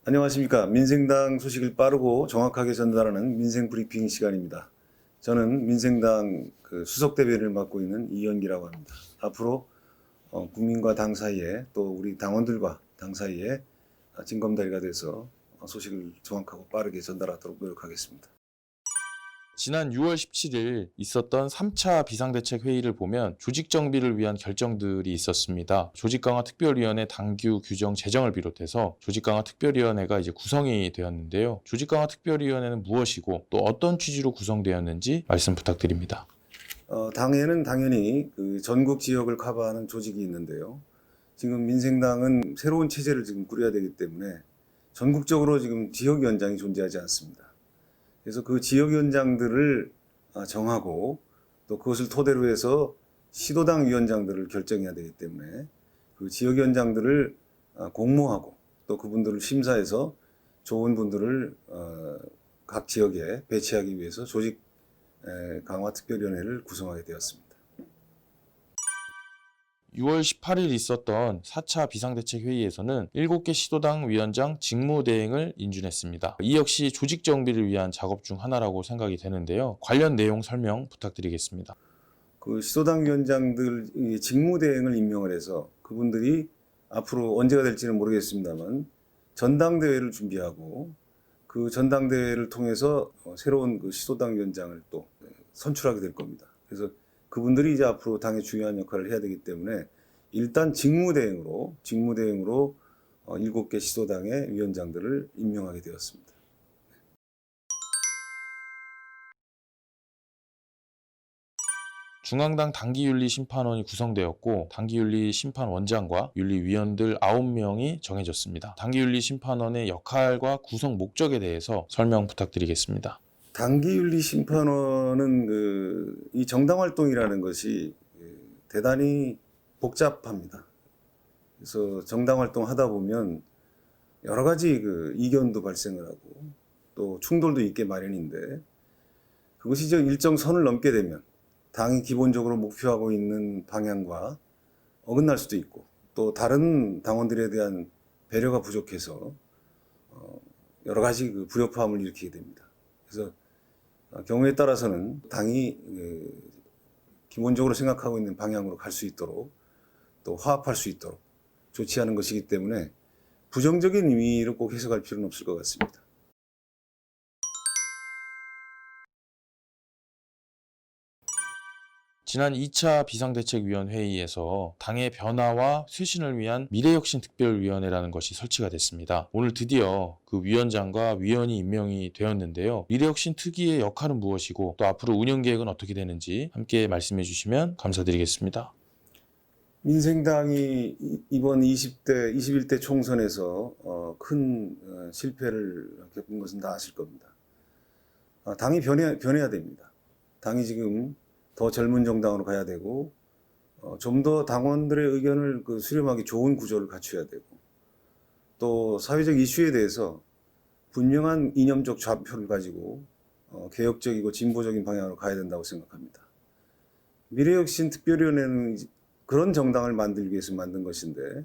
안녕하십니까. 민생당 소식을 빠르고 정확하게 전달하는 민생 브리핑 시간입니다. 저는 민생당 수석대변인을 맡고 있는 이현기라고 합니다. 앞으로 국민과 당 사이에 또 우리 당원들과 당 사이에 징검다리가 돼서 소식을 정확하고 빠르게 전달하도록 노력하겠습니다. 지난 6월 17일 있었던 3차 비상대책 회의를 보면 조직 정비를 위한 결정들이 있었습니다. 조직 강화 특별위원회 당규 규정 제정을 비롯해서 조직 강화 특별위원회가 이제 구성이 되었는데요. 조직 강화 특별위원회는 무엇이고 또 어떤 취지로 구성되었는지 말씀 부탁드립니다. 당에는 당연히 전국 지역을 커버하는 조직이 있는데요. 지금 민생당은 새로운 체제를 지금 꾸려야 되기 때문에 전국적으로 지금 지역위원장이 존재하지 않습니다. 그래서 그 지역위원장들을 정하고 또 그것을 토대로 해서 시도당 위원장들을 결정해야 되기 때문에 그 지역위원장들을 공모하고 또 그분들을 심사해서 좋은 분들을 각 지역에 배치하기 위해서 조직 강화 특별위원회를 구성하게 되었습니다. 6월 18일 있었던 4차 비상대책 회의에서는 7개 시도당 위원장 직무대행을 인준했습니다. 이 역시 조직 정비를 위한 작업 중 하나라고 생각이 되는데요. 관련 내용 설명 부탁드리겠습니다. 그 시도당 위원장들 직무대행을 임명을 해서 그분들이 앞으로 언제가 될지는 모르겠습니다만 전당대회를 준비하고 그 전당대회를 통해서 새로운 그 시도당 위원장을 또 선출하게 될 겁니다. 그래서 그분들이 이제 앞으로 당의 중요한 역할을 해야 되기 때문에 일단 직무대행으로 7개 시도당의 위원장들을 임명하게 되었습니다. 중앙당 당기윤리심판원이 구성되었고 당기윤리심판원장과 윤리위원들 9명이 정해졌습니다. 당기윤리심판원의 역할과 구성 목적에 대해서 설명 부탁드리겠습니다. 당기윤리심판원은 이 정당활동이라는 것이 대단히 복잡합니다. 그래서 정당활동 하다 보면 여러 가지 이견도 발생을 하고 또 충돌도 있게 마련인데 그것이 일정 선을 넘게 되면 당이 기본적으로 목표하고 있는 방향과 어긋날 수도 있고 또 다른 당원들에 대한 배려가 부족해서 여러 가지 불협화음을 일으키게 됩니다. 그래서 경우에 따라서는 당이 기본적으로 생각하고 있는 방향으로 갈 수 있도록 또 화합할 수 있도록 조치하는 것이기 때문에 부정적인 의미로 꼭 해석할 필요는 없을 것 같습니다. 지난 2차 비상대책위원회의에서 당의 변화와 쇄신을 위한 미래혁신특별위원회라는 것이 설치가 됐습니다. 오늘 드디어 그 위원장과 위원이 임명이 되었는데요. 미래혁신 특위의 역할은 무엇이고 또 앞으로 운영 계획은 어떻게 되는지 함께 말씀해 주시면 감사드리겠습니다. 민생당이 이번 20대, 21대 총선에서 큰 실패를 겪은 것은 다 아실 겁니다. 당이 변해야 됩니다. 당이 지금 더 젊은 정당으로 가야 되고 좀 더 당원들의 의견을 수렴하기 좋은 구조를 갖춰야 되고 또 사회적 이슈에 대해서 분명한 이념적 좌표를 가지고 개혁적이고 진보적인 방향으로 가야 된다고 생각합니다. 미래혁신특별위원회는 그런 정당을 만들기 위해서 만든 것인데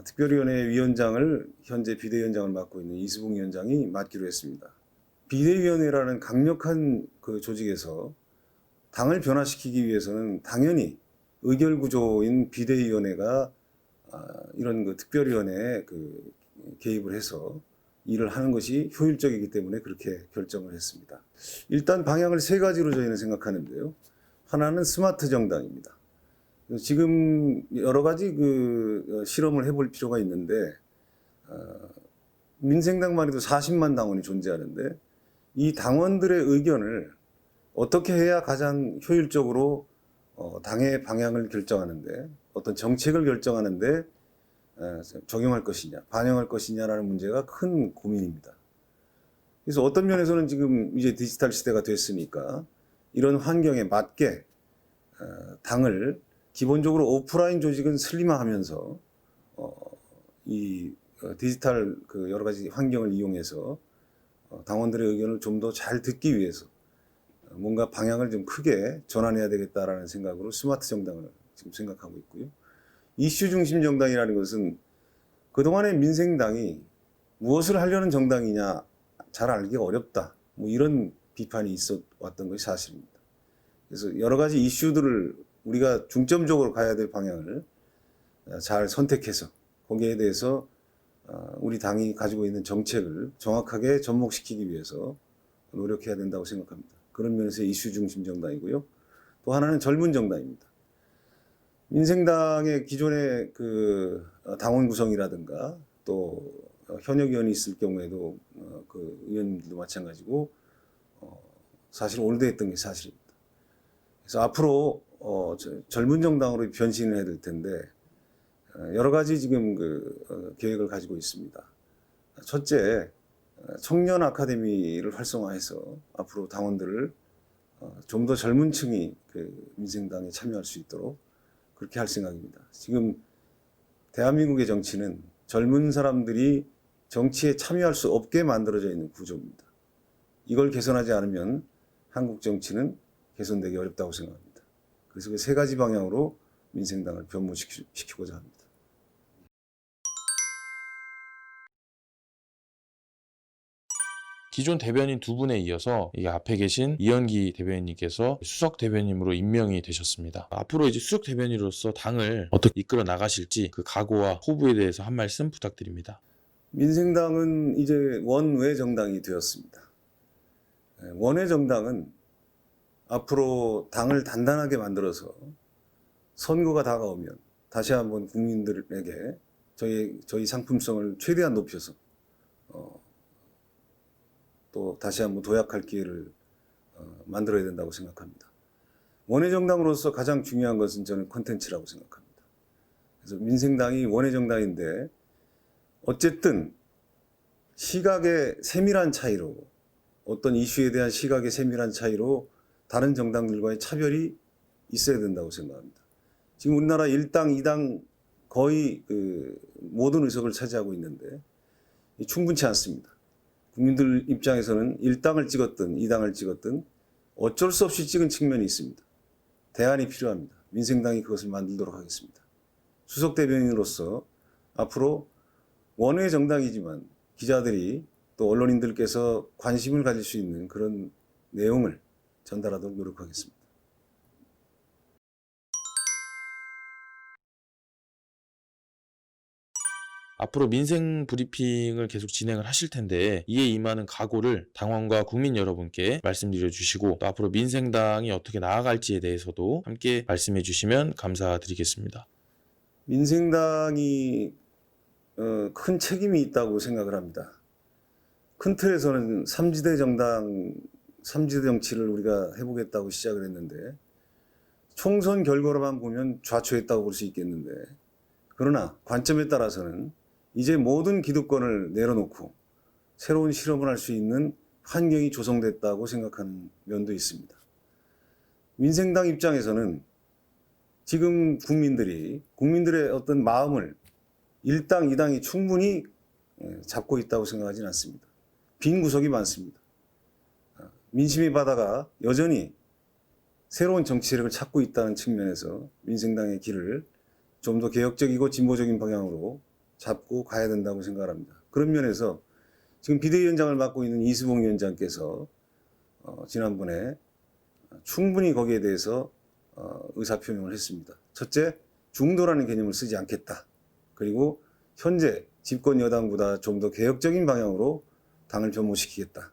특별위원회 위원장을 현재 비대위원장을 맡고 있는 이수봉 위원장이 맡기로 했습니다. 비대위원회라는 강력한 조직에서 당을 변화시키기 위해서는 당연히 의결구조인 비대위원회가 이런 특별위원회에 개입을 해서 일을 하는 것이 효율적이기 때문에 그렇게 결정을 했습니다. 일단 방향을 세 가지로 저희는 생각하는데요. 하나는 스마트 정당입니다. 지금 여러 가지 실험을 해볼 필요가 있는데 민생당만 해도 40만 당원이 존재하는데 이 당원들의 의견을 어떻게 해야 가장 효율적으로 당의 방향을 결정하는데 어떤 정책을 결정하는데 적용할 것이냐, 반영할 것이냐라는 문제가 큰 고민입니다. 그래서 어떤 면에서는 지금 이제 디지털 시대가 됐으니까 이런 환경에 맞게 당을 기본적으로 오프라인 조직은 슬림화하면서 이 디지털 여러 가지 환경을 이용해서 당원들의 의견을 좀 더 잘 듣기 위해서 뭔가 방향을 좀 크게 전환해야 되겠다라는 생각으로 스마트 정당을 지금 생각하고 있고요. 이슈 중심 정당이라는 것은 그동안의 민생당이 무엇을 하려는 정당이냐 잘 알기가 어렵다. 뭐 이런 비판이 있어 왔던 것이 사실입니다. 그래서 여러 가지 이슈들을 우리가 중점적으로 가야 될 방향을 잘 선택해서 거기에 대해서 우리 당이 가지고 있는 정책을 정확하게 접목시키기 위해서 노력해야 된다고 생각합니다. 그런 면에서 이슈 중심 정당이고요. 또 하나는 젊은 정당입니다. 민생당의 기존의 그 당원 구성이라든가 또 현역 의원이 있을 경우에도 그 의원들도 마찬가지고 사실 올드했던 게 사실입니다. 그래서 앞으로 젊은 정당으로 변신을 해야 될 텐데 여러 가지 지금 그 계획을 가지고 있습니다. 첫째, 청년 아카데미를 활성화해서 앞으로 당원들을 좀 더 젊은 층이 그 민생당에 참여할 수 있도록 그렇게 할 생각입니다. 지금 대한민국의 정치는 젊은 사람들이 정치에 참여할 수 없게 만들어져 있는 구조입니다. 이걸 개선하지 않으면 한국 정치는 개선되기 어렵다고 생각합니다. 그래서 그 세 가지 방향으로 민생당을 변모시키고자 합니다. 기존 대변인 두 분에 이어서 이 앞에 계신 이현기 대변인님께서 수석 대변인으로 임명이 되셨습니다. 앞으로 이제 수석 대변인으로서 당을 어떻게 이끌어 나가실지 그 각오와 포부에 대해서 한 말씀 부탁드립니다. 민생당은 이제 원외 정당이 되었습니다. 원외 정당은 앞으로 당을 단단하게 만들어서 선거가 다가오면 다시 한번 국민들에게 저희 상품성을 최대한 높여서 또 다시 한번 도약할 기회를 만들어야 된다고 생각합니다. 원외 정당으로서 가장 중요한 것은 저는 콘텐츠라고 생각합니다. 그래서 민생당이 원외 정당인데 어쨌든 시각의 세밀한 차이로 어떤 이슈에 대한 시각의 세밀한 차이로 다른 정당들과의 차별이 있어야 된다고 생각합니다. 지금 우리나라 1당, 2당 거의 그 모든 의석을 차지하고 있는데 충분치 않습니다. 국민들 입장에서는 1당을 찍었든 2당을 찍었든 어쩔 수 없이 찍은 측면이 있습니다. 대안이 필요합니다. 민생당이 그것을 만들도록 하겠습니다. 수석 대변인으로서 앞으로 원외 정당이지만 기자들이 또 언론인들께서 관심을 가질 수 있는 그런 내용을 전달하도록 노력하겠습니다. 앞으로 민생 브리핑을 계속 진행을 하실 텐데 이에 임하는 각오를 당원과 국민 여러분께 말씀드려 주시고 또 앞으로 민생당이 어떻게 나아갈지에 대해서도 함께 말씀해 주시면 감사드리겠습니다. 민생당이 큰 책임이 있다고 생각을 합니다. 큰 틀에서는 3지대 정당, 3지대 정치를 우리가 해보겠다고 시작을 했는데 총선 결과로만 보면 좌초했다고 볼 수 있겠는데 그러나 관점에 따라서는 이제 모든 기득권을 내려놓고 새로운 실험을 할 수 있는 환경이 조성됐다고 생각하는 면도 있습니다. 민생당 입장에서는 지금 국민들의 어떤 마음을 1당, 2당이 충분히 잡고 있다고 생각하지는 않습니다. 빈 구석이 많습니다. 민심의 바다가 여전히 새로운 정치 세력을 찾고 있다는 측면에서 민생당의 길을 좀 더 개혁적이고 진보적인 방향으로 잡고 가야 된다고 생각합니다. 그런 면에서 지금 비대위원장을 맡고 있는 이수봉 위원장께서 지난번에 충분히 거기에 대해서 의사표명을 했습니다. 첫째, 중도라는 개념을 쓰지 않겠다. 그리고 현재 집권 여당보다 좀 더 개혁적인 방향으로 당을 변모시키겠다.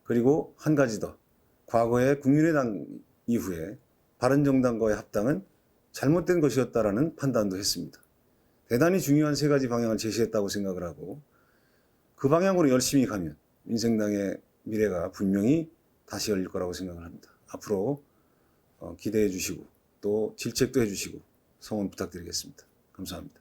그리고 한 가지 더, 과거에 국민의당 이후에 바른정당과의 합당은 잘못된 것이었다라는 판단도 했습니다. 대단히 중요한 세 가지 방향을 제시했다고 생각을 하고 그 방향으로 열심히 가면 민생당의 미래가 분명히 다시 열릴 거라고 생각을 합니다. 앞으로 기대해 주시고 또 질책도 해 주시고 성원 부탁드리겠습니다. 감사합니다.